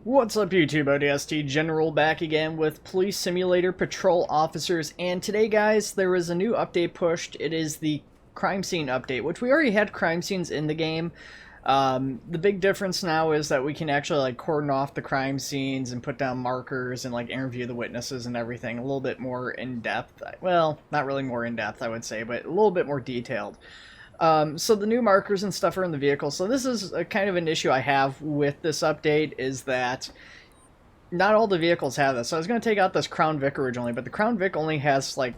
What's up YouTube, ODST General back again with Police Simulator Patrol Officers, and today guys, there was a new update pushed. It is the crime scene update, which we already had crime scenes in the game. The big difference now is that we can actually like cordon off the crime scenes and put down markers and like interview the witnesses and everything a little bit more in depth. Well, not really more in depth I would say, but a little bit more detailed. So the new markers and stuff are in the vehicle. So this is a kind of an issue I have with this update, is that not all the vehicles have this. So I was going to take out this Crown Vic originally, but the Crown Vic only has like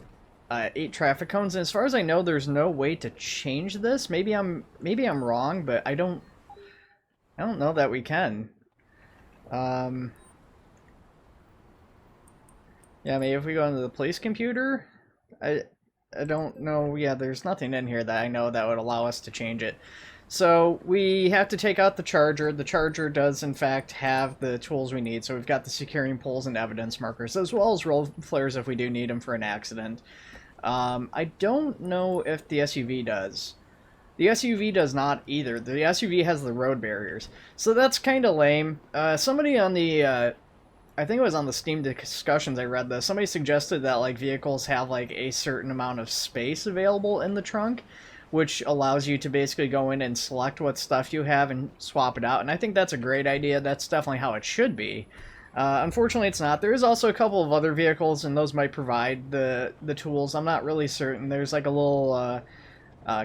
8 traffic cones, and as far as I know, there's no way to change this. Maybe I'm wrong, but I don't know that we can. Yeah, maybe if we go into the police computer, I don't know. Yeah, there's nothing in here that I know that would allow us to change it. So we have to take out the Charger. The Charger does, in fact, have the tools we need. So we've got the securing poles and evidence markers, as well as roll flares if we do need them for an accident. I don't know if the SUV does. The SUV does not either. The SUV has the road barriers. So that's kind of lame. Somebody on the... I think it was on the Steam discussions I read this. Somebody suggested that like vehicles have like a certain amount of space available in the trunk, which allows you to basically go in and select what stuff you have and swap it out. And I think that's a great idea. That's definitely how it should be. Unfortunately, it's not. There is also a couple of other vehicles, and those might provide the tools. I'm not really certain. There's like a little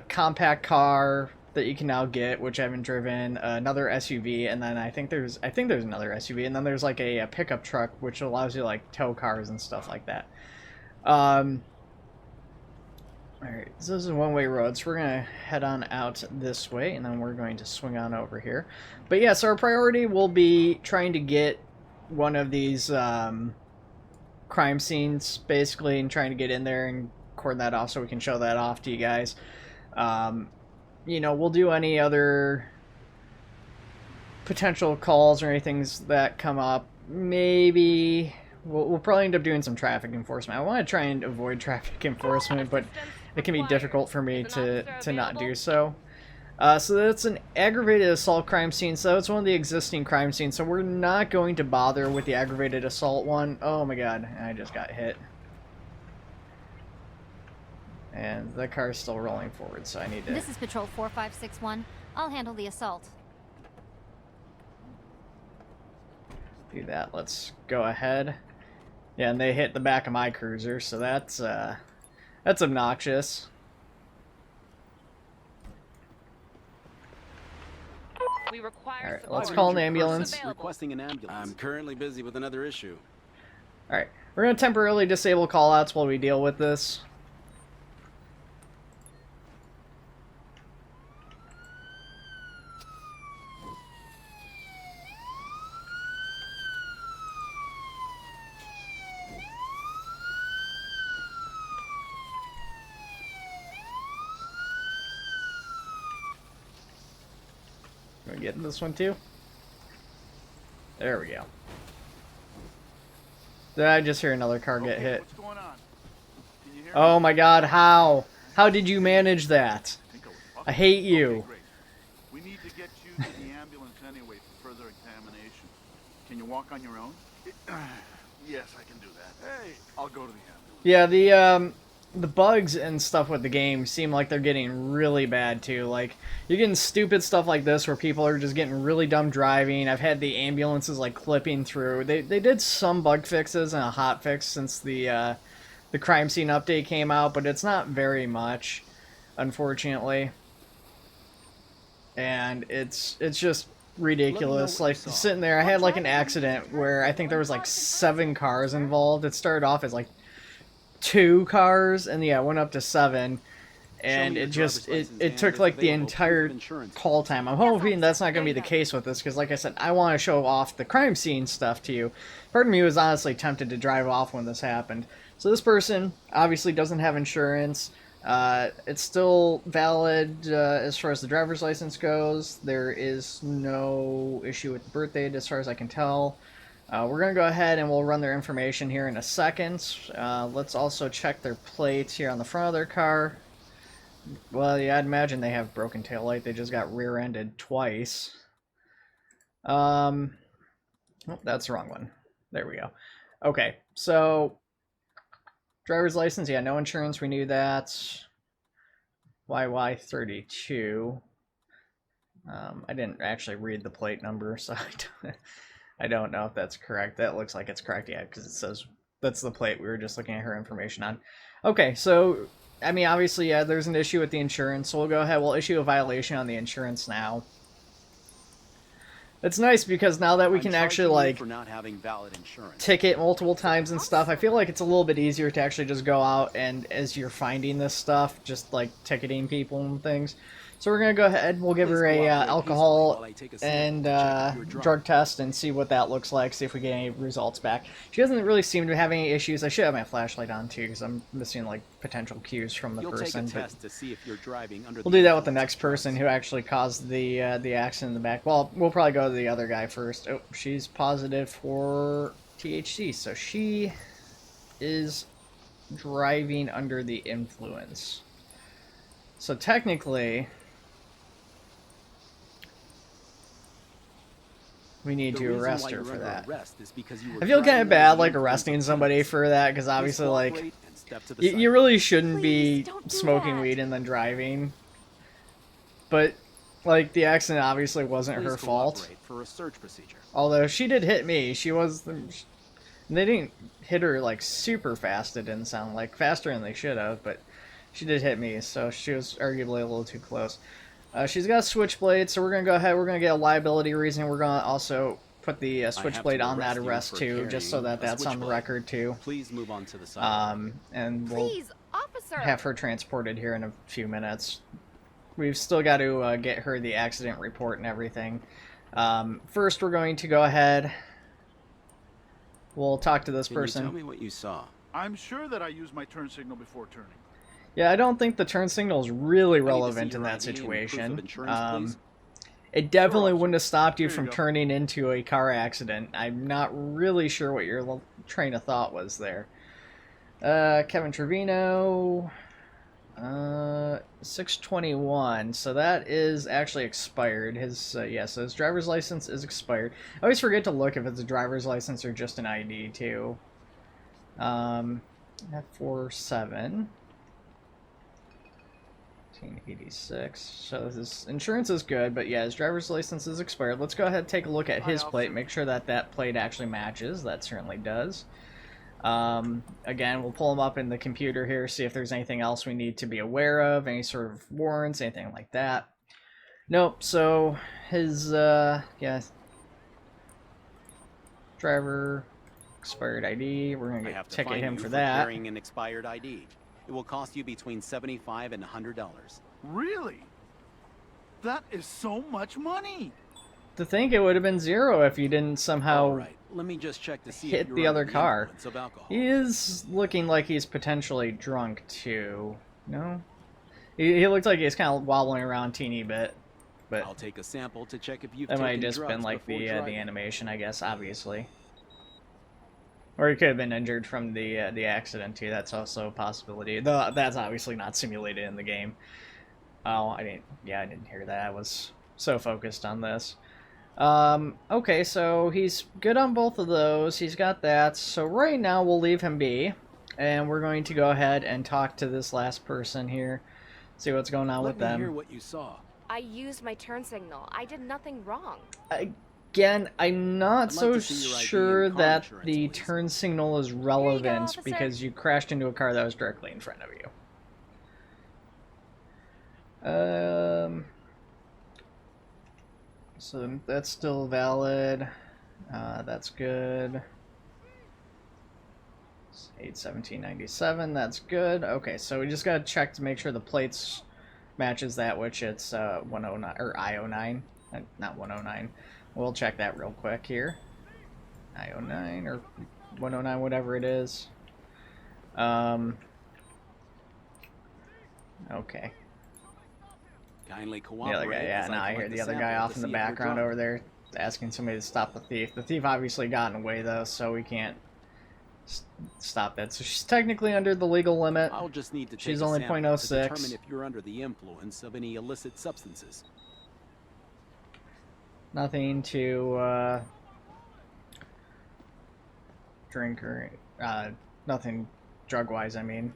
compact car that you can now get, which I haven't driven, another SUV, and then I think there's another SUV, and then there's like a pickup truck which allows you to like tow cars and stuff like that. Alright, so this is a one-way road, so we're gonna head on out this way, and then we're going to swing on over here. But yeah, so our priority will be trying to get one of these crime scenes basically, and trying to get in there and cordon that off so we can show that off to you guys. You know, we'll do any other potential calls or anything that come up. Maybe we'll probably end up doing some traffic enforcement. I want to try and avoid traffic enforcement, but it can be difficult for me to not do so. So that's an aggravated assault crime scene. So it's one of the existing crime scenes. So we're not going to bother with the aggravated assault one. Oh my god, I just got hit. And the car is still rolling forward, so I need to... This is Patrol 4561. I'll handle the assault. do that. Let's go ahead. Yeah, and they hit the back of my cruiser, so that's obnoxious. We require Alright, let's call an ambulance. Requesting an ambulance. I'm currently busy with another issue. Alright, we're going to temporarily disable callouts while we deal with this. Can we get in this one too? There we go. Did I just hear another car get hit? What's going on? Can you hear Oh me? my god, how? How did you manage that? I hate you. Okay, great. We need to get you to the ambulance anyway for further examination. Can you walk on your own? Yes, I can do that. Hey, I'll go to the ambulance. Yeah, the bugs and stuff with the game seem like they're getting really bad too. Like, you're getting stupid stuff like this where people are just getting really dumb driving. I've had the ambulances like clipping through. They did some bug fixes and a hot fix since the crime scene update came out, but it's not very much, unfortunately. And it's just ridiculous. Like, sitting there, I had like an accident where I think there was like 7 cars involved. It started off as like 2 cars, and yeah, it went up to 7, and it just it took like the entire call time. I'm hoping that's not going to be the case with this, because like I said, I want to show off the crime scene stuff to you. Part of me was honestly tempted to drive off when this happened. So this person obviously doesn't have insurance. It's still valid as far as the driver's license goes. There is no issue with the birth date as far as I can tell. We're going to go ahead and we'll run their information here in a second. Let's also check their plates here on the front of their car. Well, yeah, I'd imagine they have broken taillight. They just got rear-ended twice. Oh, that's the wrong one. There we go. Okay, so driver's license, yeah, no insurance, we knew that. YY32. I didn't actually read the plate number, so I don't know if that's correct. That looks like it's correct, yeah, because it says that's the plate. We were just looking at her information on. Okay, so, I mean, obviously, yeah, there's an issue with the insurance, so we'll go ahead, we'll issue a violation on the insurance now. It's nice because now that we can actually, like, for not having valid insurance. ticket multiple times and stuff, I feel like it's a little bit easier to actually just go out and, as you're finding this stuff, just, like, ticketing people and things. So we're going to go ahead, we'll give her a alcohol and drug test and see what that looks like, see if we get any results back. She doesn't really seem to have any issues. I should have my flashlight on too, because I'm missing like potential cues from the person. Take a test to see if you're driving under we'll do that with the next person who actually caused the accident in the back. Well, we'll probably go to the other guy first. Oh, she's positive for THC, so she is driving under the influence. So technically, we need to arrest her for that. I feel kind of bad, like, arresting somebody for that, because obviously, like, you really shouldn't be smoking weed and then driving. But, like, the accident obviously wasn't her fault. Although, she did hit me. She was... They didn't hit her, like, super fast, it didn't sound like. Faster than they should have, but she did hit me, so she was arguably a little too close. She's got a switchblade, so we're going to go ahead, we're going to get a liability reason. We're going to also put the switchblade on that arrest too, just so that that's on the record too. Please move on to the side. And we'll officer. have her transported here in a few minutes. We've still got to get her the accident report and everything. First, we're going to go ahead. We'll talk to this person. Can you tell me what you saw? I'm sure that I used my turn signal before turning. Yeah, I don't think the turn signal is really relevant in that situation. It definitely wouldn't have stopped you from turning into a car accident. I'm not really sure what your train of thought was there. Kevin Trevino, 621. So that is actually expired. His yeah, so his driver's license is expired. I always forget to look if it's a driver's license or just an ID too. F47. 1986. So his insurance is good, but yeah, his driver's license is expired. Let's go ahead and take a look at his plate, make sure that that plate actually matches. That certainly does. Again, we'll pull him up in the computer here, see if there's anything else we need to be aware of, any sort of warrants, anything like that. Nope, so his, yeah, driver, expired ID, we're going to ticket him for that. Carrying an expired ID. It will cost you between $75 and $100. Really? That is so much money. To think it would have been zero if you didn't somehow Let me just check to see hit the other car. He is looking like he's potentially drunk too. No? He looked like he's kind of wobbling around a teeny bit. But I'll take a sample to check if you've that might have just been like the animation, I guess, obviously. Or he could have been injured from the accident too. That's also a possibility. Though that's obviously not simulated in the game. Oh, I didn't hear that. I was so focused on this. Okay, so he's good on both of those. He's got that. So right now we'll leave him be, and we're going to go ahead and talk to this last person here. See what's going on with them. Let me hear what you saw. I used my turn signal. I did nothing wrong. Again, I'm not so sure that the turn signal is relevant because you crashed into a car that was directly in front of you. So that's still valid. That's good. 8/17/97. That's good. Okay, so we just gotta check to make sure the plates matches that, which it's 109 or I09, not 109. We'll check that real quick here. I09 or 109, whatever it is. Okay. Kindly The other guy, yeah, now I hear the other guy off in the background over there asking somebody to stop the thief. The thief obviously got in the way though, so we can't stop that. So she's technically under the legal limit. I'll just need to take she's a only sample 0.06. to determine if you're under the influence of any illicit substances. Nothing to drink or nothing drug-wise, I mean.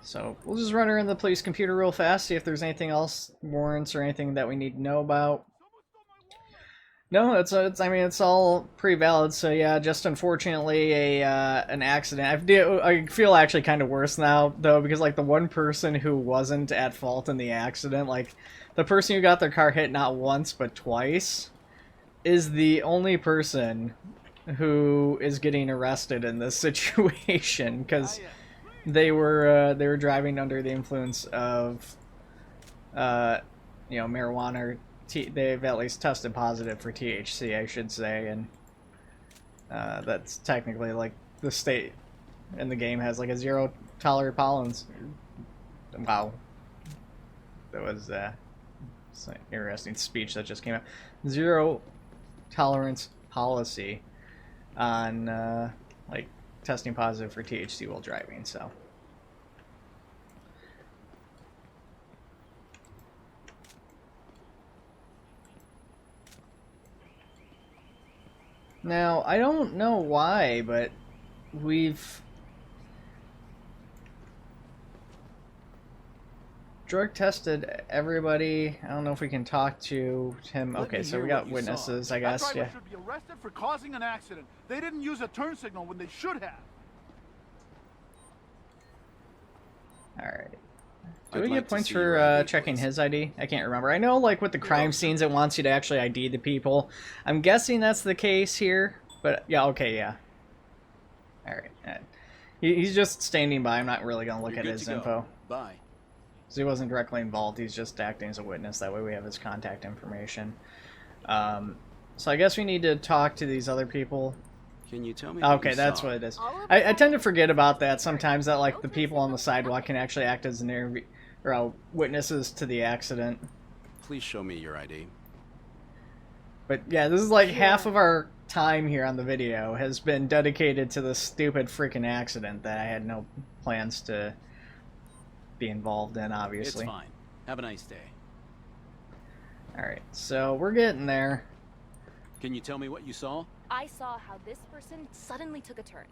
So we'll just run around the police computer real fast, see if there's anything else, warrants or anything that we need to know about. No, I mean, it's all pretty valid. So yeah, just unfortunately an accident. I feel actually kind of worse now though, because like the one person who wasn't at fault in the accident, like the person who got their car hit not once but twice, is the only person who is getting arrested in this situation because they were driving under the influence of you know, marijuana or they've at least tested positive for THC, I should say, and that's technically like the state in the game has like a zero tolerance. Wow, that was some interesting speech that just came out. Zero tolerance policy on like testing positive for THC while driving. So. Now, I don't know why, but we've drug tested everybody. I don't know if we can talk to him. Okay, so we got witnesses, I guess. That driver Yeah. should be arrested for causing an accident. They didn't use a turn signal when they should have. All right. Do we get points for checking his ID? I can't remember. I know, like, with the crime scenes, it wants you to actually ID the people. I'm guessing that's the case here, but yeah, okay, yeah. Alright. He's just standing by. I'm not really going to look at his info. Bye. So he wasn't directly involved. He's just acting as a witness. That way we have his contact information. So I guess we need to talk to these other people. Can you tell me? Okay, that's what it is. I tend to forget about that sometimes, that like the people on the sidewalk can actually act as an witnesses to the accident. Please show me your ID. But yeah, this is like half of our time here on the video has been dedicated to this stupid freaking accident that I had no plans to be involved in, obviously. It's fine. Have a nice day. Alright, so we're getting there. Can you tell me what you saw? I saw how this person suddenly took a turn.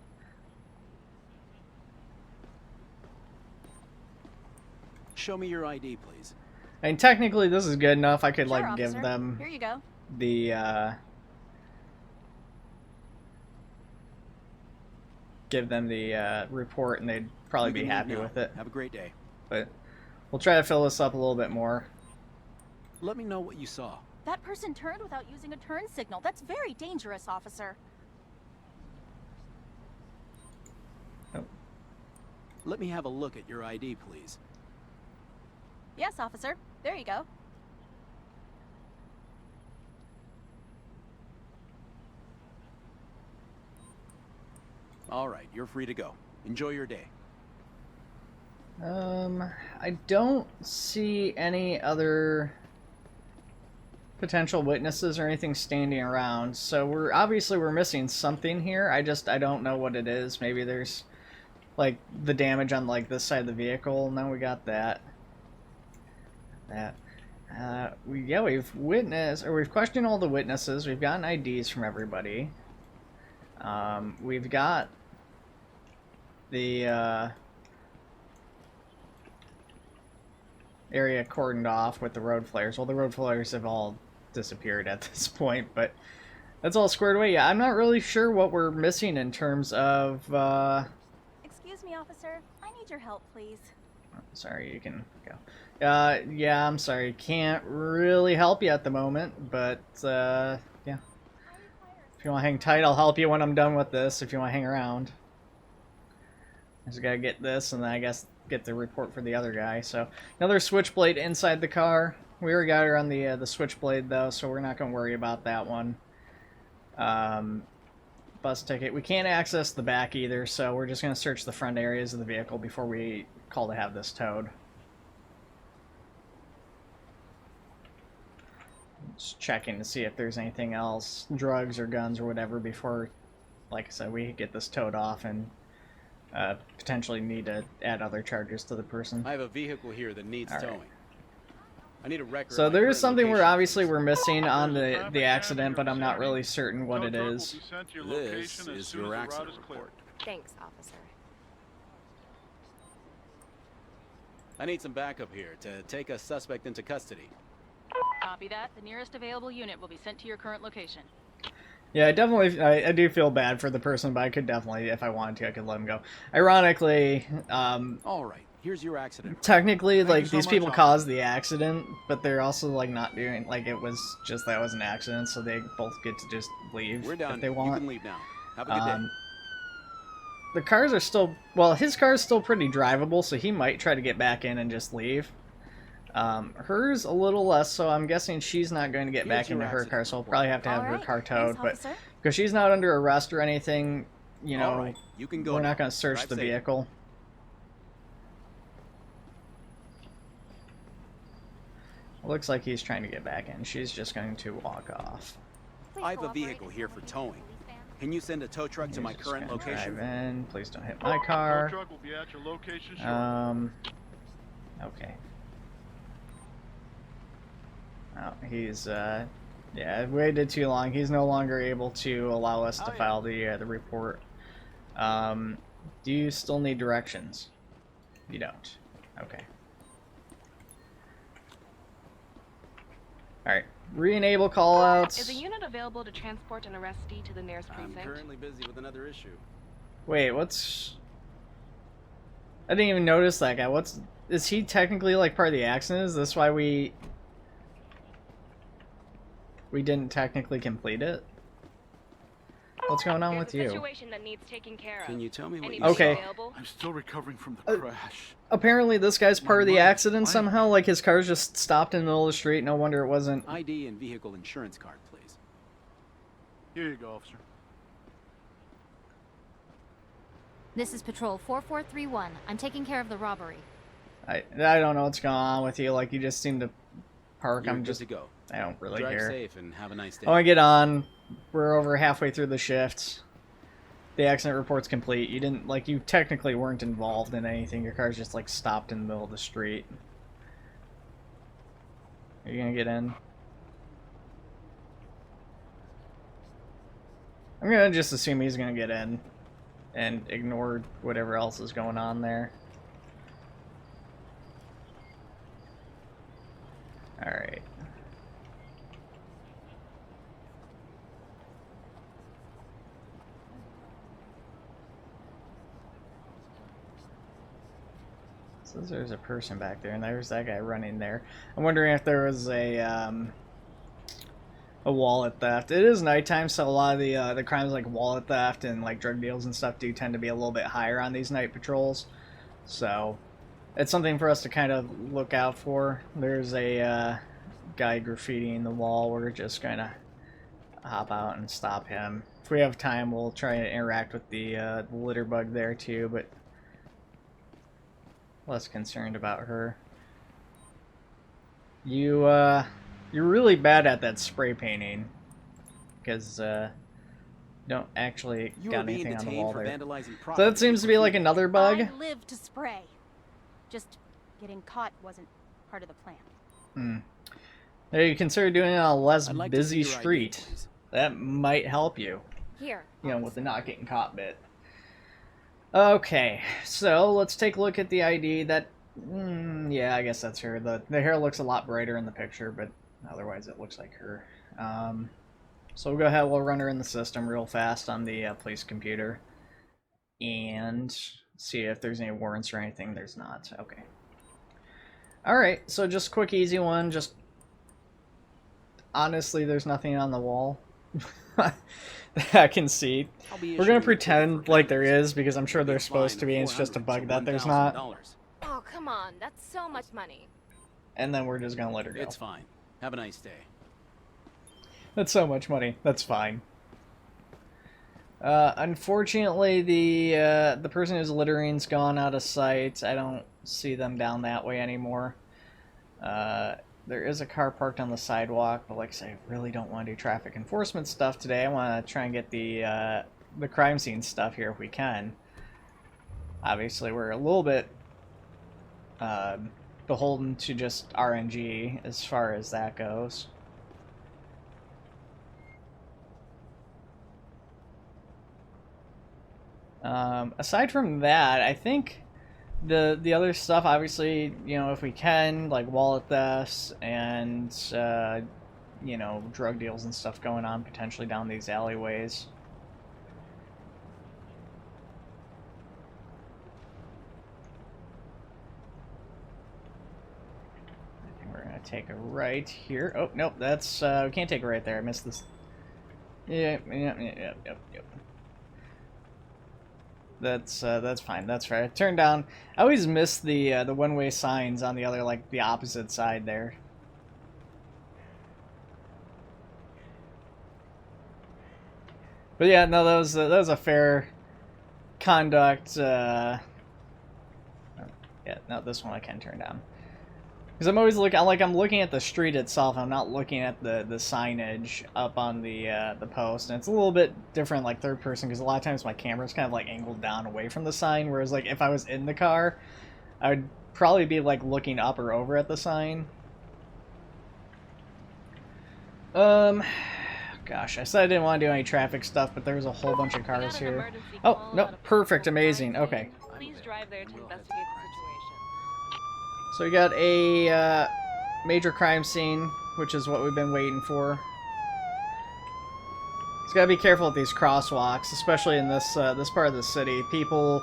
Show me your ID, please. I mean, technically this is good enough. I could Sure, like give officer. them Here you go. the report and they'd probably You be can happy leave now. with it. Have a great day. But we'll try to fill this up a little bit more. Let me know what you saw. That person turned without using a turn signal. That's very dangerous, officer. Let me have a look at your ID, please. Yes, officer. There you go. All right, you're free to go. Enjoy your day. I don't see any other potential witnesses or anything standing around, so we're missing something here. I don't know what it is. Maybe there's like the damage on like this side of the vehicle. No, we got that. We've questioned all the witnesses. We've gotten IDs from everybody. We've got the area cordoned off with the road flares. Well, the road flares have all disappeared at this point, but that's all squared away. Yeah, I'm not really sure what we're missing in terms of Excuse me, officer. I need your help, please. sorry, you can go. Yeah, I'm sorry, can't really help you at the moment, but yeah, if you want to hang tight, I'll help you when I'm done with this. If you want to hang around, I just gotta get this, and then I guess get the report for the other guy. So another switchblade inside the car. We already got her on the switchblade though, so we're not gonna worry about that one. Bus ticket. We can't access the back either, so we're just gonna search the front areas of the vehicle before we call to have this towed. Just checking to see if there's anything else, drugs or guns or whatever, before, like I said, we get this towed off and potentially need to add other charges to the person. I have a vehicle here that needs All right. towing. I need a record. So of my there is current something location, obviously please. we're missing on There's a the traffic accident, jam but I'm not near really certain what Tow it truck will is. be sent to your This location as is soon your as the route accident is report. cleared. Thanks, officer. I need some backup here to take a suspect into custody. Copy that. The nearest available unit will be sent to your current location. Yeah, I do feel bad for the person, but I could definitely, if I wanted to, I could let him go. Ironically, All right, here's your accident. technically, Thank you like, so these much, people officer. caused the accident, but they're also, like, not doing, like, it was just that was an accident, so they both get to just leave We're done. if they You want. can leave now. Have a good day. The cars are still, well, his car is still pretty drivable, so he might try to get back in and just leave. Hers a little less, so I'm guessing she's not going to get Here's back your into her accident car, so we'll report. probably have to have All her right. car towed, Thanks, but officer. because she's not under arrest or anything, you know, All right, you can go we're now. not going to search Drive the safe. vehicle. Looks like he's trying to get back in. She's just going to walk off. Please I have a cooperate vehicle if here someone for needs a towing. police van. Can you send a tow truck to He's my just current gonna location? drive in. Please don't hit my Tow car. truck will be at your location shortly. Okay. Oh, he's, yeah, I waited too long. He's no longer able to allow us to file the report. Do you still need directions? You don't. Okay. Alright. Re-enable callouts. Is a unit available to transport an arrestee to the nearest I'm precinct? currently busy with another issue. Wait, what's... I didn't even notice that guy. What's... Is he technically, like, part of the accident? Is this why we didn't technically complete it? What's going on There's with a you? situation that needs taking care of. Can you tell me what you Anybody Okay. available? I'm still recovering from the crash. Apparently this guy's part of the My accident money. somehow. Like, his car's just stopped in the middle of the street. No wonder it wasn't... ID and vehicle insurance card, please. Here you go, officer. This is Patrol 4431. I'm taking care of the robbery. I don't know what's going on with you. Like, you just seem to park. You're I'm good just... to go. I don't really Drive care. safe and have a nice day. I want to get on. We're over halfway through the shift. The accident report's complete. You didn't, like, you technically weren't involved in anything. Your car's just, like, stopped in the middle of the street. Are you gonna get in? I'm gonna just assume he's gonna get in and ignore whatever else is going on there. Alright. So there's a person back there, and there's that guy running there. I'm wondering if there was a wallet theft. It is nighttime, so a lot of the crimes like wallet theft and like drug deals and stuff do tend to be a little bit higher on these night patrols. So it's something for us to kind of look out for. There's a guy graffitiing the wall. We're just gonna hop out and stop him. If we have time, we'll try to interact with the litter bug there too, but less concerned about her. You're really bad at that spray painting, because you don't actually You got are being anything on the detained wall for there. vandalizing So property. that seems to be like another bug. I live to spray. Just getting caught wasn't part of the plan. Hey, you consider doing it on a less I'd like to busy see your ID, street. please. That might help you, Here. you know, with the not getting caught bit. Okay, so let's take a look at the ID. That, yeah, I guess that's her. The hair looks a lot brighter in the picture, but otherwise it looks like her. So we'll go ahead, we'll run her in the system real fast on the police computer. And see if there's any warrants or anything. There's not. Okay. Alright, so just quick, easy one. Just, honestly, there's nothing on the wall. I can see. I'll be We're gonna issuing a ticket pretend for like there vandalism. is, because I'm sure It'll be a there's supposed fine to be, of and it's just a $400 bug to that there's not. $1,000. Oh, come on. That's so much money. And then we're just gonna let her go. It's fine. Have a nice day. That's so much money. That's fine. Unfortunately, the person who's littering's gone out of sight. I don't see them down that way anymore. There is a car parked on the sidewalk, but like I say, I really don't want to do traffic enforcement stuff today. I want to try and get the crime scene stuff here if we can. Obviously, we're a little bit beholden to just RNG as far as that goes. Aside from that, I think the other stuff, obviously, you know, if we can, like wallet thefts and you know, drug deals and stuff going on potentially down these alleyways. I think we're gonna take a right here. Oh nope, that's we can't take a right there. I missed this. Yeah. That's fine. That's fair. Turn down. I always miss the one-way signs on the other, like the opposite side there. But yeah, no, that was a fair conduct. Yeah, no, this one I can turn down. Because I'm always looking, I'm looking at the street itself. I'm not looking at the signage up on the post, and it's a little bit different, like third person, because a lot of times my camera's kind of like angled down away from the sign. Whereas like if I was in the car, I would probably be like looking up or over at the sign. Gosh, I said I didn't want to do any traffic stuff, but there's a whole bunch of cars here. Oh no, perfect, amazing. Okay. Please drive there to investigate the situation. So we got a major crime scene, which is what we've been waiting for. Just gotta be careful with these crosswalks, especially in this this part of the city. People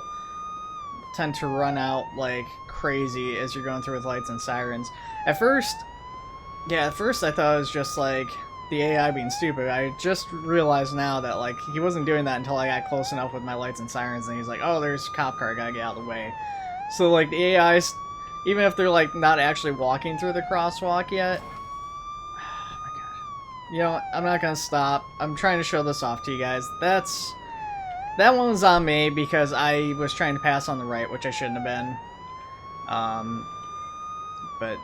tend to run out like crazy as you're going through with lights and sirens. At first I thought it was just like the AI being stupid. I just realized now that like he wasn't doing that until I got close enough with my lights and sirens, and he's like, "Oh, there's a cop car, I gotta get out of the way." So like the AI's, even if they're like not actually walking through the crosswalk yet. Oh my god. You know, I'm not gonna stop. I'm trying to show this off to you guys. That one was on me because I was trying to pass on the right, which I shouldn't have been. But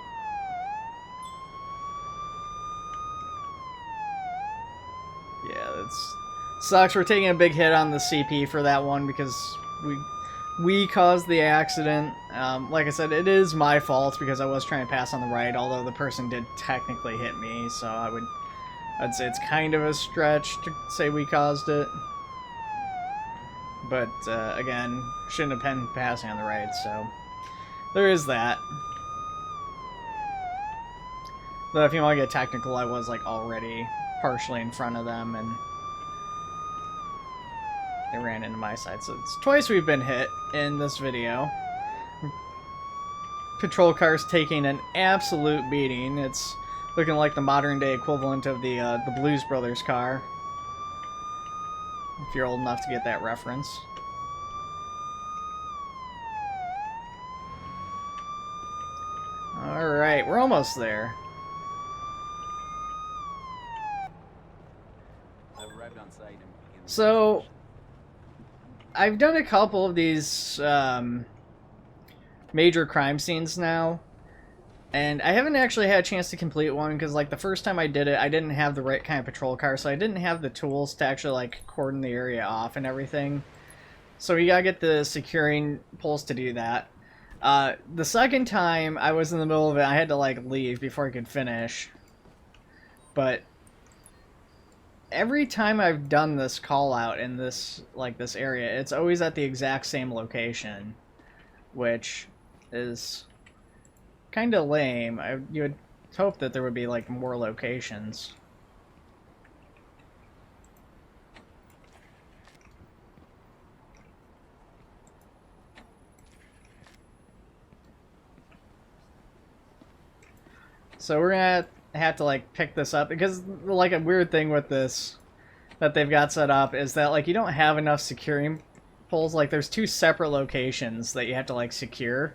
yeah, it's sucks. We're taking a big hit on the CP for that one because we caused the accident. Like I said, it is my fault because I was trying to pass on the right, although the person did technically hit me, so I'd say it's kind of a stretch to say we caused it. But again, shouldn't have been passing on the right, so there is that. Though if you want to get technical, I was like already partially in front of them, and they ran into my side. So it's twice we've been hit in this video. Patrol cars taking an absolute beating. It's looking like the modern day equivalent of the Blues Brothers car, if you're old enough to get that reference. Alright, we're almost there. So, I've done a couple of these major crime scenes now, and I haven't actually had a chance to complete one because, like, the first time I did it, I didn't have the right kind of patrol car, so I didn't have the tools to actually, like, cordon the area off and everything. So you gotta get the securing poles to do that. The second time, I was in the middle of it, I had to, like, leave before I could finish. But every time I've done this call out in this, like, this area, it's always at the exact same location, which is kind of lame. You would hope that there would be, like, more locations. So we're gonna have to like pick this up because like a weird thing with this that they've got set up is that like you don't have enough securing poles. Like there's two separate locations that you have to like secure,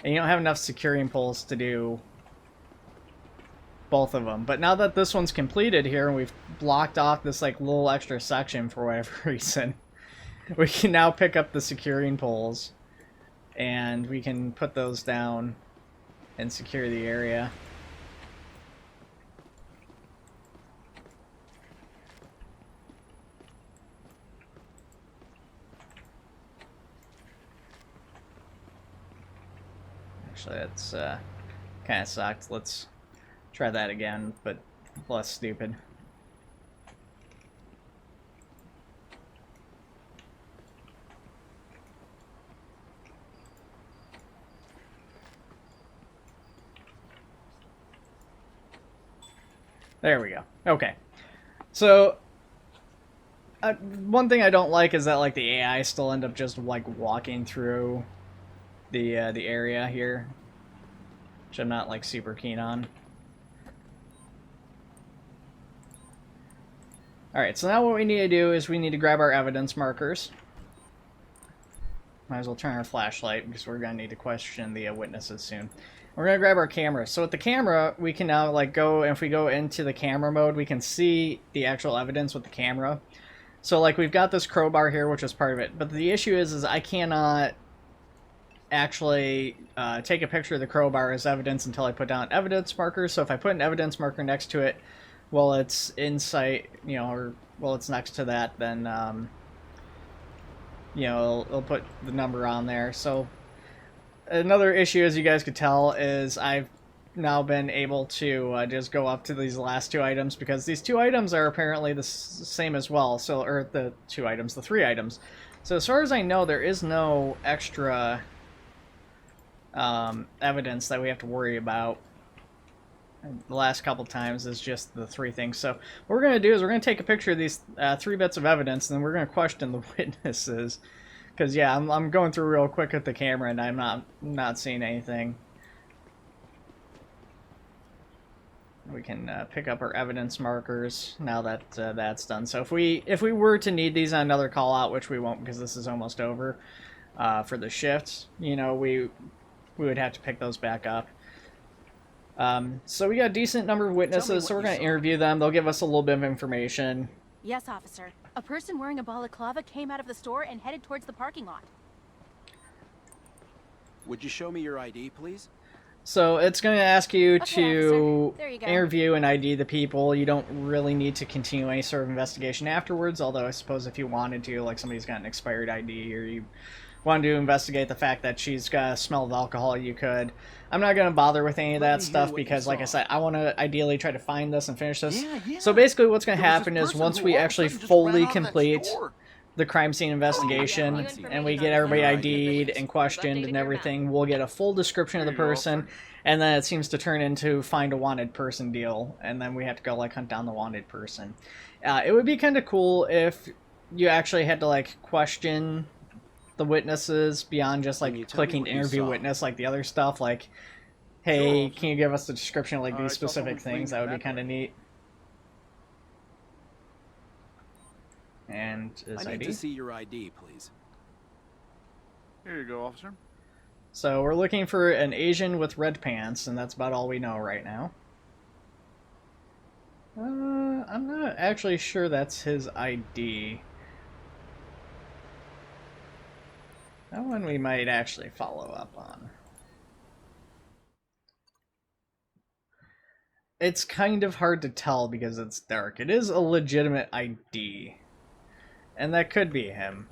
and you don't have enough securing poles to do both of them. But now that this one's completed here and we've blocked off this like little extra section for whatever reason, we can now pick up the securing poles and we can put those down and secure the area. Actually, that's kind of sucked. Let's try that again, but less stupid. There we go. Okay. So, one thing I don't like is that like the AI still end up just like walking through the area here, which I'm not like super keen on. All right, so now what we need to do is we need to grab our evidence markers. Might as well turn our flashlight because we're gonna need to question the witnesses soon. We're gonna grab our camera. So with the camera, we can now like go, and if we go into the camera mode, we can see the actual evidence with the camera. So like we've got this crowbar here, which is part of it, but the issue is I cannot actually take a picture of the crowbar as evidence until I put down evidence markers. So if I put an evidence marker next to it, while it's in sight, you know, or while it's next to that, then you know, it'll put the number on there. So another issue, as you guys could tell, is I've now been able to just go up to these last two items, because these two items are apparently the same as well. So, or the two items, the three items. So as far as I know, there is no extra evidence that we have to worry about. The last couple times is just the three things. So what we're going to do is we're going to take a picture of these 3 bits of evidence, and then we're going to question the witnesses. Because yeah, I'm going through real quick with the camera, and I'm not seeing anything. We can pick up our evidence markers now that that's done. So if we were to need these on another call out, which we won't because this is almost over for the shifts, you know, we would have to pick those back up. So we got a decent number of witnesses, so we're going to interview them. They'll give us a little bit of information. Yes, officer. A person wearing a balaclava came out of the store and headed towards the parking lot. Would you show me your ID, please? So it's going to ask you Okay, to officer. There you go. interview and ID the people. You don't really need to continue any sort of investigation afterwards, although I suppose if you wanted to, like somebody's got an expired ID, or you wanted to investigate the fact that she's got a smell of alcohol, you could. I'm not going to bother with any of that stuff because, like I said, I want to ideally try to find this and finish this. Yeah. So basically what's going to There was happen this is person once who we all of a actually sudden just fully ran out of that complete store. the crime scene investigation and we get everybody ID'd and questioned and everything, we'll get a full description of the person, and then it seems to turn into find a wanted person deal, and then we have to go like hunt down the wanted person. It would be kind of cool if you actually had to like question the witnesses beyond just like clicking to interview witness like the other stuff, like, hey, can you give us the description of like these specific things? That would be kind of neat. And his I need ID. to see your ID, please. Here you go, officer. So we're looking for an Asian with red pants, and that's about all we know right now. I'm not actually sure that's his ID. That one we might actually follow up on. It's kind of hard to tell because it's dark. It is a legitimate ID. And that could be him.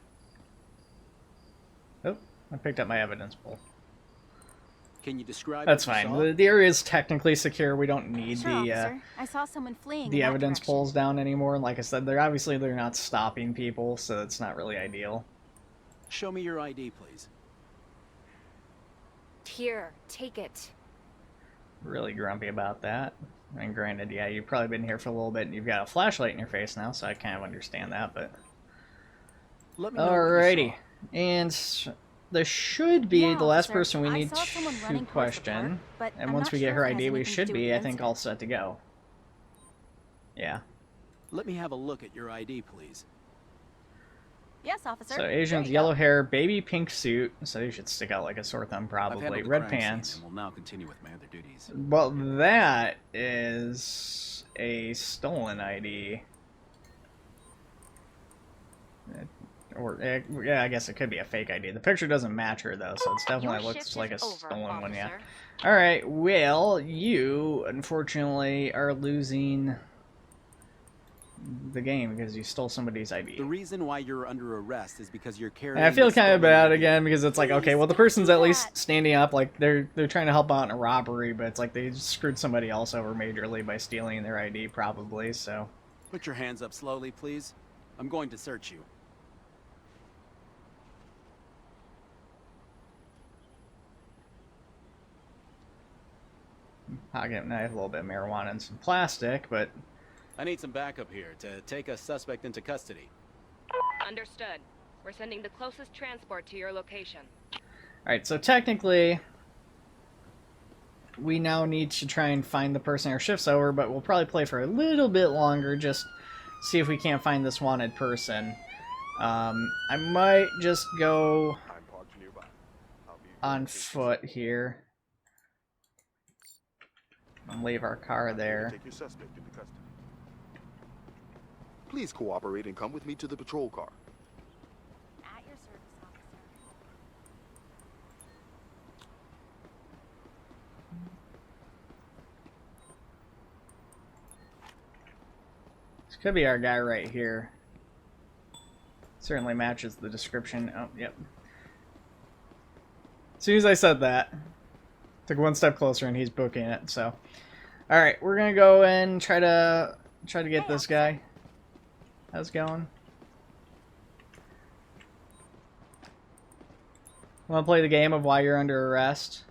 Oh, I picked up my evidence pool. Can you describe That's what you fine. saw? The area is technically secure. We don't need Sure, officer. I saw someone fleeing the in that evidence direction. poles down anymore. And like I said, they're not stopping people, so it's not really ideal. Show me your ID, please. Here, take it. Really grumpy about that. And granted, yeah, you've probably been here for a little bit and you've got a flashlight in your face now, so I kind of understand that, but... Let me know what you Alrighty. saw. And there should be Yeah, the last officer. person we I need saw someone to running towards the question. park, but And I'm once not we get sure her if it has ID, we anything to should do with be, the I think, incident. all set to go. Yeah. Let me have a look at your ID, please. Yes, officer. So Asian There with you yellow go. hair, baby pink suit, so you should stick out like a sore thumb I've probably. handled the Red crime scene pants. and will now continue with my other duties. Well, that is a stolen ID. Or, yeah, I guess it could be a fake ID. The picture doesn't match her, though, so it's definitely Your looks shift like a is over, stolen one, yeah. officer. Alright, well, you, unfortunately, are losing the game because you stole somebody's ID. The reason why you're under arrest is because you're carrying. And I feel the kind of stolen bad ID. again because it's like, okay, well the person's at least standing up, like they're trying to help out in a robbery, but it's like they just screwed somebody else over majorly by stealing their ID probably. So Put your hands up slowly, please. I'm going to search you. pocket knife, a little bit of marijuana, and some plastic, but I need some backup here to take a suspect into custody. Understood. We're sending the closest transport to your location. alright, so technically we now need to try and find the person our shift's over, but we'll probably play for a little bit longer, just see if we can't find this wanted person. I might just go on foot here and leave our car there. Take your suspect into custody. Please cooperate and come with me to the patrol car. At your service, officer. This could be our guy right here. Certainly matches the description. Oh, yep. As soon as I said that, took one step closer and he's booking it. So, all right, we're gonna go and try to get this guy. How's it going? Want to play the game of why you're under arrest?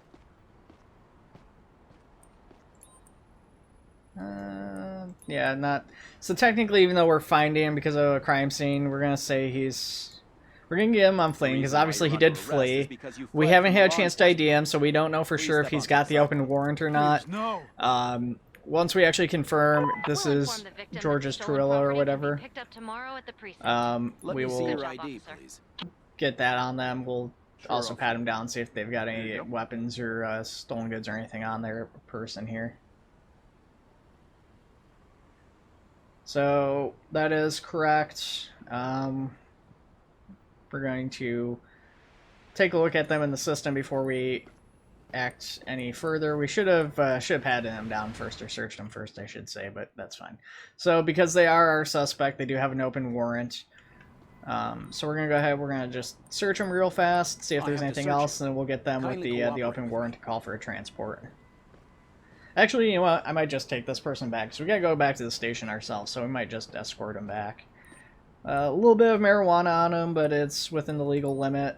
Yeah, not. So technically, even though we're finding him because of a crime scene, we're gonna say we're gonna get him on fleeing because obviously he did flee. We haven't had a chance to ID him, so we don't know for sure if he's got the open warrant or not. No. Once we actually confirm this We'll is inform the victim that George's the stolen Trillo or property can be whatever, picked up tomorrow at the precinct. Let we me see will your Good ID, job, officer. please. get that on them. We'll also officer. pat them down, see if they've got any There you go. weapons or stolen goods or anything on their person here. So that is correct. We're going to take a look at them in the system before we act any further. We should have patted them down first, or searched them first, I should say, but that's fine. So because they are our suspect, they do have an open warrant. So we're gonna go ahead. We're gonna just search them real fast, see if I there's have to anything search else, you. and then we'll get them with Kindly the cooperate open with warrant me. to call for a transport. Actually, you know what? I might just take this person back, so we gotta go back to the station ourselves. So we might just escort him back. A little bit of marijuana on him, but it's within the legal limit.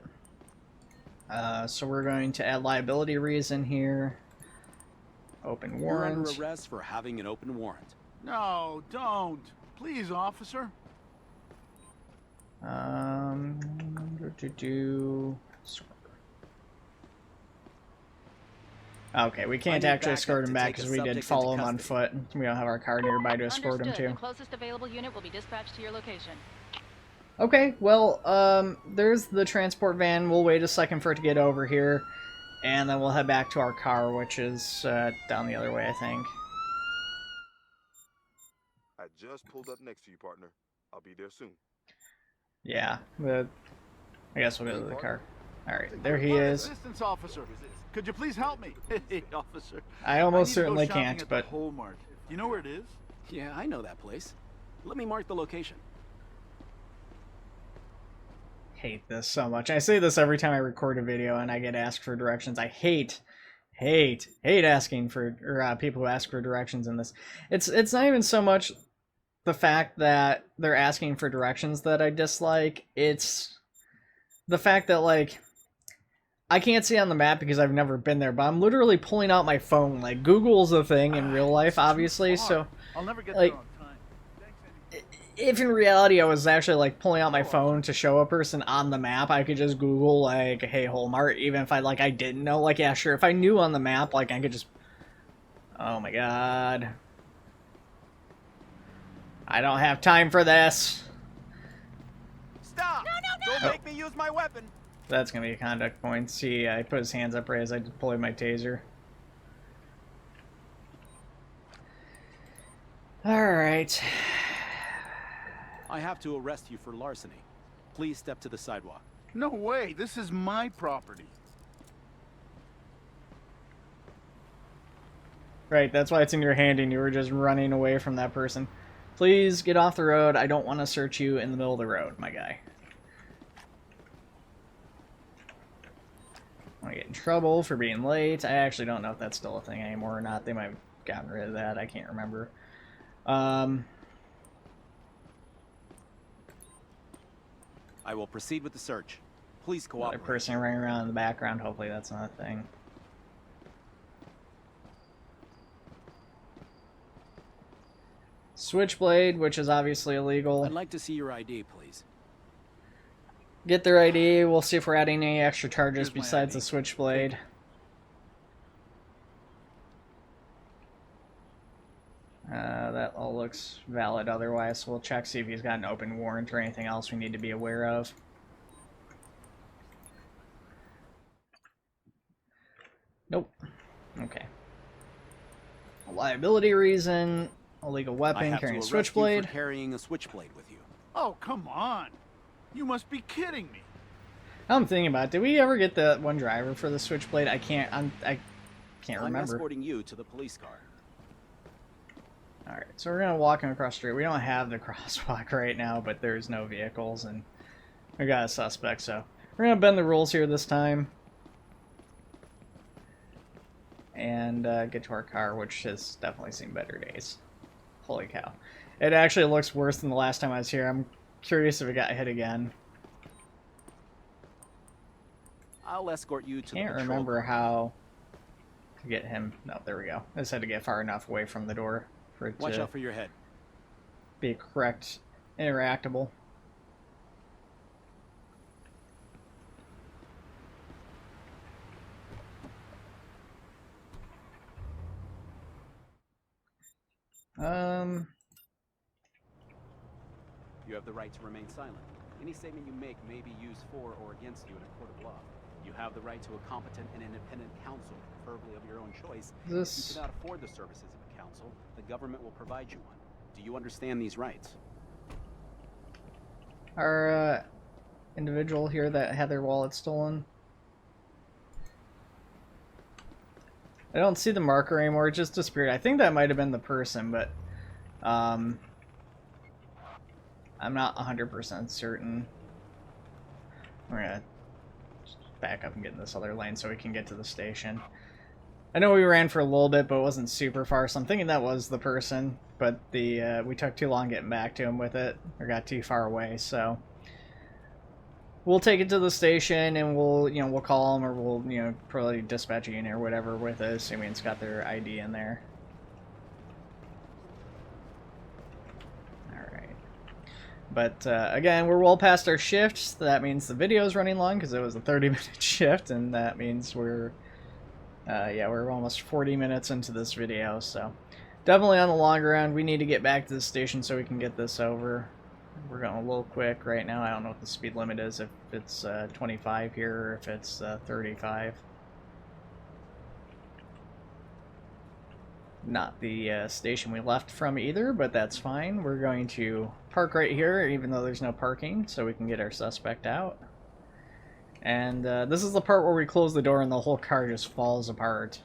So we're going to add liability reason here. Open You're under warrant. arrest for having an open warrant. No, don't. Please, officer. Okay, we can't need actually backup escort him to back take the because we did subject follow into him on foot. custody. We don't have our car nearby to escort him Understood. to. The closest available unit will be dispatched to your location. Okay, well, there's the transport van. We'll wait a second for it to get over here, and then we'll head back to our car, which is down the other way, I think. I just pulled up next to you, partner. I'll be there soon. Yeah, I guess we'll go to the car. Alright, there he Fire is. Assistance officer. Could you please help me? Hey, officer. I almost need to go certainly shopping can't, at but... the Whole Mart. You know where it is? Yeah, I know that place. Let me mark the location. Hate this so much. I say this every time I record a video and I get asked for directions. I hate asking for, or people who ask for directions in this. It's not even so much the fact that they're asking for directions that I dislike. It's the fact that, like, I can't see on the map because I've never been there, but I'm literally pulling out my phone. Like, Google's a thing in real life, obviously, so... I'll never get like, there on time. Thanks anyway. if in reality I was actually like pulling out my phone to show a person on the map, I could just Google like, hey, Walmart, even if I didn't know. Like, yeah, sure, if I knew on the map, like, I could just... Oh my god. I don't have time for this. Stop! No! Don't make me use my weapon! That's gonna be a conduct point. See, I put his hands up right as I deployed my taser. Alright. I have to arrest you for larceny. Please step to the sidewalk. No way. This is my property. Right, that's why it's in your hand and you were just running away from that person. Please get off the road. I don't want to search you in the middle of the road, my guy. I get in trouble for being late. I actually don't know if that's still a thing anymore or not. They might have gotten rid of that. I can't remember. I will proceed with the search. Please Another cooperate. person running around in the background. Hopefully that's not a thing. Switchblade, which is obviously illegal. I'd like to see your ID, please. Get their ID. We'll see if we're adding any extra charges Here's my besides ID. the switchblade. That all looks valid otherwise, so we'll check, see if he's got an open warrant or anything else we need to be aware of. Nope. Okay. A liability reason, illegal I weapon, have carrying a to arrest switchblade. you for carrying a switchblade with you. Oh, come on. You must be kidding me. I'm thinking about it. Did we ever get the one driver for the switchblade? I can't I'm remember. escorting you to the police car. Alright, so we're gonna walk him across the street. We don't have the crosswalk right now, but there's no vehicles and we got a suspect, so we're gonna bend the rules here this time. And get to our car, which has definitely seen better days. Holy cow. It actually looks worse than the last time I was here. I'm curious if it got hit again. I'll escort you to the Can't patrol remember car. how to get him. No, there we go. I just had to get far enough away from the door for it Watch to out for your head. be correct interactable. You have the right to remain silent. Any statement you make may be used for or against you in a court of law. You have the right to a competent and independent counsel, preferably of your own choice. If you This cannot afford the services of a counsel, the government will provide you one. Do you understand these rights? our individual here that had their wallet stolen. I don't see the marker anymore. It just disappeared. I think that might have been the person, but I'm not 100% certain. We're gonna just back up and get in this other lane so we can get to the station. I know we ran for a little bit, but it wasn't super far, so I'm thinking that was the person. But the we took too long getting back to him with it, or got too far away. So we'll take it to the station, and we'll call him, or we'll probably dispatch a unit or whatever with us, assuming it's got their ID in there. But again, we're well past our shifts. That means the video is running long because it was a 30-minute shift, and that means we're almost 40 minutes into this video. So definitely on the longer end. We need to get back to the station so we can get this over. We're going a little quick right now. I don't know what the speed limit is, if it's 25 here or if it's 35. Not the station we left from either, but that's fine. We're going to park right here, even though there's no parking, so we can get our suspect out. And this is the part where we close the door and the whole car just falls apart.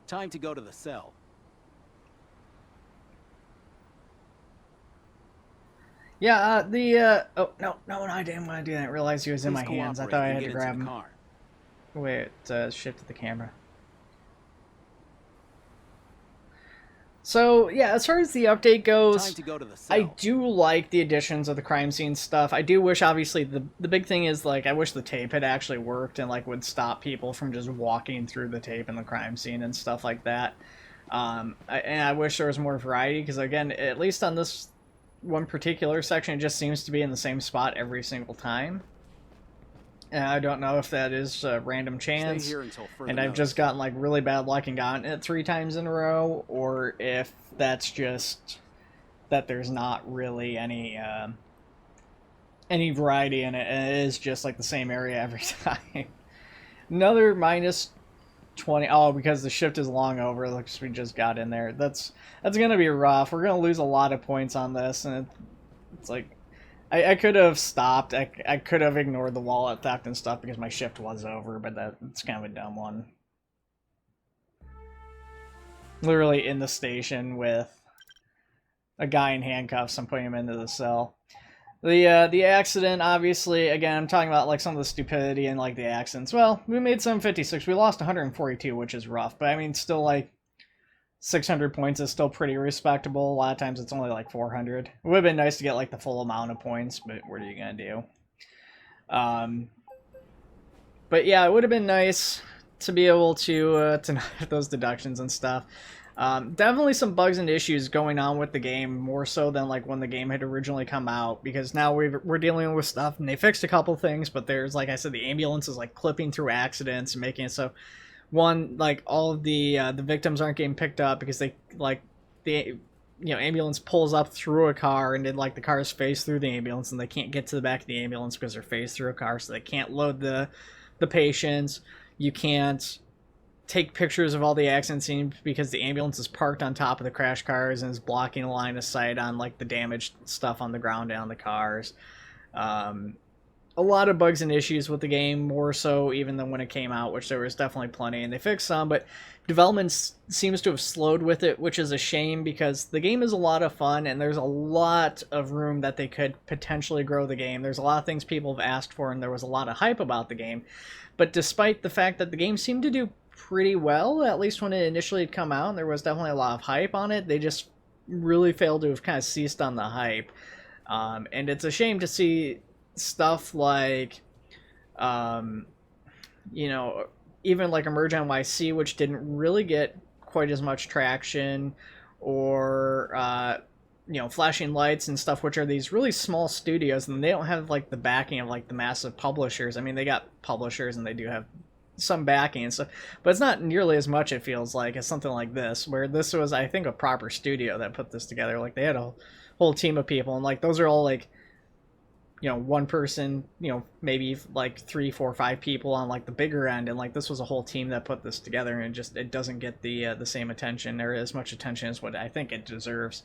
Time to go to the cell. Yeah, oh, no, I didn't want to do that. I didn't realize he was in Please my hands. I cooperate thought I and had get to into grab the him. car. Wait, shifted the camera. So, yeah, as far as the update goes, Time to go to the cell. I do like the additions of the crime scene stuff. I do wish, obviously, the big thing is, like, I wish the tape had actually worked and, like, would stop people from just walking through the tape in the crime scene and stuff like that. And I wish there was more variety, because, again, at least on this one particular section, it just seems to be in the same spot every single time. And I don't know if that is a random chance, Stay here until further and I've notice. just gotten like really bad luck and gotten it 3 times in a row, or if that's just that there's not really any variety in it, and it is just like the same area every time. Another minus 20. Oh, because the shift is long over. Looks we just got in there. That's gonna be rough. We're gonna lose a lot of points on this, and it's like. I could have stopped. I could have ignored the wallet theft and stuff because my shift was over, but that's kind of a dumb one. Literally in the station with a guy in handcuffs and putting him into the cell. The accident, obviously, again, I'm talking about like some of the stupidity and like the accidents. Well, we made 756. We lost 142, which is rough, but I mean, still like 600 points is still pretty respectable. A lot of times it's only like 400. It would have been nice to get like the full amount of points, but what are you gonna do? But yeah, it would have been nice to be able to not have those deductions and stuff. Definitely some bugs and issues going on with the game, more so than like when the game had originally come out, because now we're dealing with stuff, and they fixed a couple things, but there's, like I said, the ambulance is like clipping through accidents and making it so, one, like all of the victims aren't getting picked up because they, like, the ambulance pulls up through a car, and then like the cars face through the ambulance, and they can't get to the back of the ambulance because they're phased through a car, so they can't load the patients. You can't take pictures of all the accident scenes because the ambulance is parked on top of the crash cars and is blocking a line of sight on like the damaged stuff on the ground and on the cars. A lot of bugs and issues with the game, more so even than when it came out, which there was definitely plenty, and they fixed some, but development seems to have slowed with it, which is a shame because the game is a lot of fun and there's a lot of room that they could potentially grow the game. There's a lot of things people have asked for, and there was a lot of hype about the game, but despite the fact that the game seemed to do pretty well, at least when it initially had come out, and there was definitely a lot of hype on it, they just really failed to have kind of ceased on the hype. And it's a shame to see stuff like, even like Emerge NYC, which didn't really get quite as much traction, or, Flashing Lights and stuff, which are these really small studios, and they don't have like the backing of like the massive publishers. I mean, they got publishers and they do have some backing and stuff, but it's not nearly as much, it feels like, as something like this, where this was, I think, a proper studio that put this together. Like, they had a whole team of people, and like those are all like, one person, maybe like 3, 4, 5 people on like the bigger end, and like this was a whole team that put this together, and it doesn't get the same attention, or as much attention as what I think it deserves.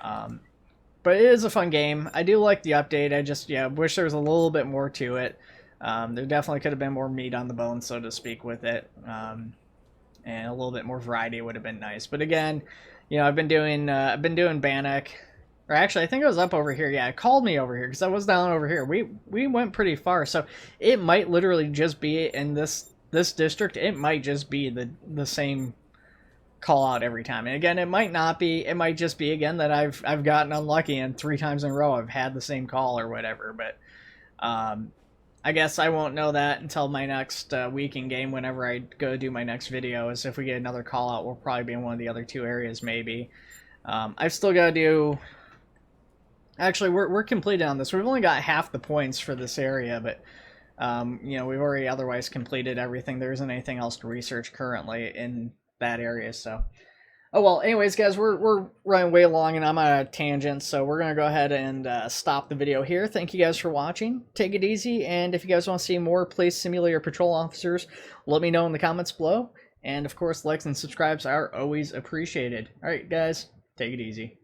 But it is a fun game. I do like the update. I just wish there was a little bit more to it. There definitely could have been more meat on the bone, so to speak, with it, and a little bit more variety would have been nice. But again, I've been doing Bannock, or actually I think it was up over here. Yeah, it called me over here because I was down over here. We went pretty far, so it might literally just be in this district. It might just be the same call out every time. And again, it might not be. It might just be again that I've gotten unlucky, and 3 times in a row I've had the same call or whatever. But I guess I won't know that until my next week in game, whenever I go do my next video. Is if we get another call out, we'll probably be in one of the other 2 areas, maybe. I've still got to do. Actually, we're completed on this. We've only got half the points for this area, but we've already otherwise completed everything. There isn't anything else to research currently in that area. So, oh well. Anyways, guys, we're running way long, and I'm on a tangent, so we're gonna go ahead and stop the video here. Thank you guys for watching. Take it easy, and if you guys want to see more Police Simulator Patrol Officers, let me know in the comments below. And of course, likes and subscribes are always appreciated. All right, guys, take it easy.